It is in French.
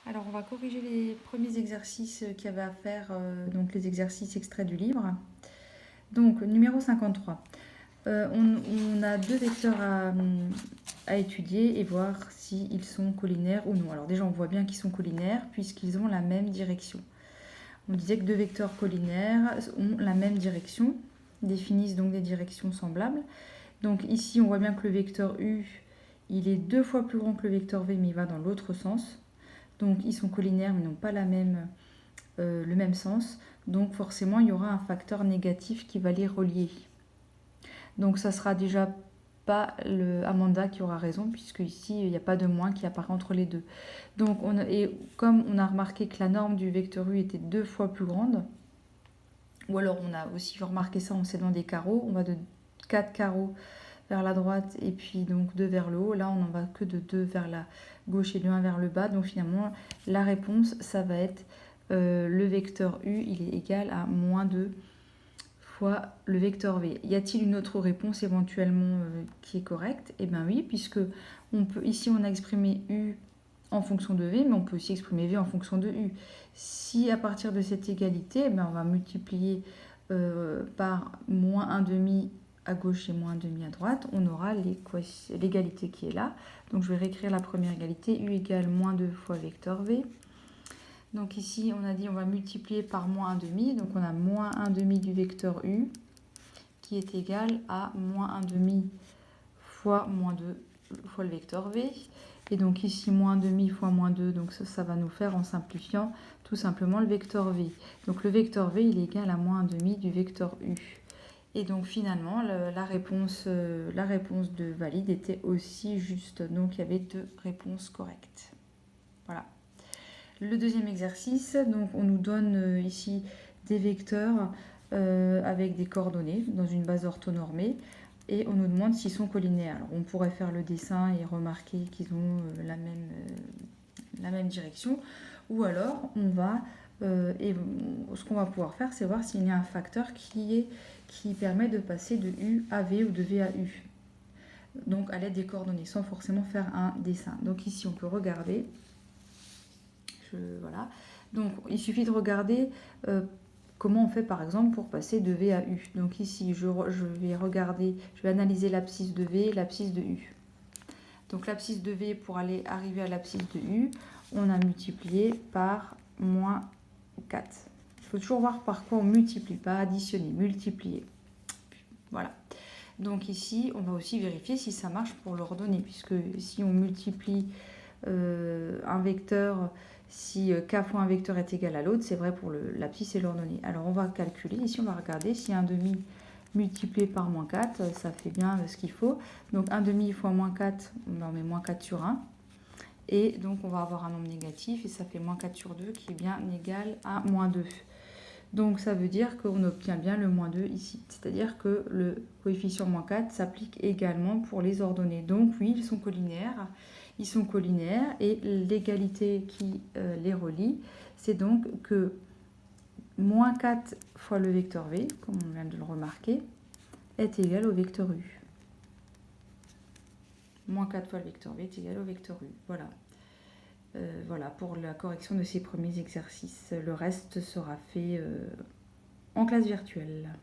Alors, on va corriger les premiers exercices qu'il y avait à faire, donc les exercices extraits du livre. Donc, numéro 53. On a deux vecteurs à étudier et voir s'ils sont collinaires ou non. Alors déjà, on voit bien qu'ils sont collinaires puisqu'ils ont la même direction. On disait que deux vecteurs collinaires ont la même direction, définissent donc des directions semblables. Donc ici, on voit bien que le vecteur U, il est 2 fois plus grand que le vecteur V, mais il va dans l'autre sens. Donc ils sont collinaires mais n'ont pas le même sens. Donc forcément, il y aura un facteur négatif qui va les relier. Donc ça sera déjà pas Amanda qui aura raison, puisque ici, il n'y a pas de moins qui apparaît entre les deux. Donc et comme on a remarqué que la norme du vecteur U était 2 fois plus grande, ou alors on a aussi remarqué ça en s'aidant des carreaux, on va de 4 carreaux vers la droite et puis donc 2 vers le haut. Là, on n'en va que de 2 vers la gauche et de 1 vers le bas. Donc finalement, la réponse, ça va être le vecteur U, il est égal à moins 2 fois le vecteur V. Y a-t-il une autre réponse éventuellement qui est correcte? Eh bien oui, puisque ici on a exprimé U en fonction de V, mais on peut aussi exprimer V en fonction de U. Si à partir de cette égalité, eh bien, on va multiplier par moins 1 demi à gauche et moins 1 demi à droite, on aura l'égalité qui est là. Donc je vais réécrire la première égalité, U égale moins 2 fois vecteur V. Donc ici, on a dit on va multiplier par moins 1 demi. Donc on a moins 1 demi du vecteur U qui est égal à moins 1 demi fois moins 2 fois le vecteur V. Et donc ici, moins 1 demi fois moins 2, donc ça va nous faire, en simplifiant, tout simplement le vecteur V. Donc le vecteur V, il est égal à moins 1 demi du vecteur U. Et donc finalement, la réponse de valide était aussi juste. Donc il y avait deux réponses correctes. Voilà. Le deuxième exercice, donc on nous donne ici des vecteurs avec des coordonnées dans une base orthonormée et on nous demande s'ils sont collinaires. Alors on pourrait faire le dessin et remarquer qu'ils ont la même direction, ou alors ce qu'on va pouvoir faire, c'est voir s'il y a un facteur qui permet de passer de U à V ou de V à U. Donc à l'aide des coordonnées, sans forcément faire un dessin. Donc ici on peut regarder. Voilà. Donc il suffit de regarder comment on fait par exemple pour passer de V à U. Donc ici je vais analyser l'abscisse de V et l'abscisse de U. Donc l'abscisse de V, pour arriver à l'abscisse de U, on a multiplié par moins 4. Il faut toujours voir par quoi on multiplie, pas additionner, multiplier. Voilà. Donc ici, on va aussi vérifier si ça marche pour l'ordonnée, puisque si on multiplie un vecteur, si k fois un vecteur est égal à l'autre, c'est vrai pour l'abscisse et l'ordonnée. Alors on va calculer, ici on va regarder si 1 demi multiplié par moins 4, ça fait bien ce qu'il faut. Donc 1 demi fois moins 4, on met moins 4 sur 1. Et donc on va avoir un nombre négatif et ça fait moins 4 sur 2 qui est bien égal à moins 2. Donc ça veut dire qu'on obtient bien le moins 2 ici. C'est-à-dire que le coefficient moins 4 s'applique également pour les ordonnées. Donc oui, ils sont collinaires. Ils sont collinaires et l'égalité qui les relie, c'est donc que moins 4 fois le vecteur V, comme on vient de le remarquer, est égal au vecteur U. Moins 4 fois le vecteur V est égal au vecteur U. Voilà. Voilà pour la correction de ces premiers exercices. Le reste sera fait en classe virtuelle.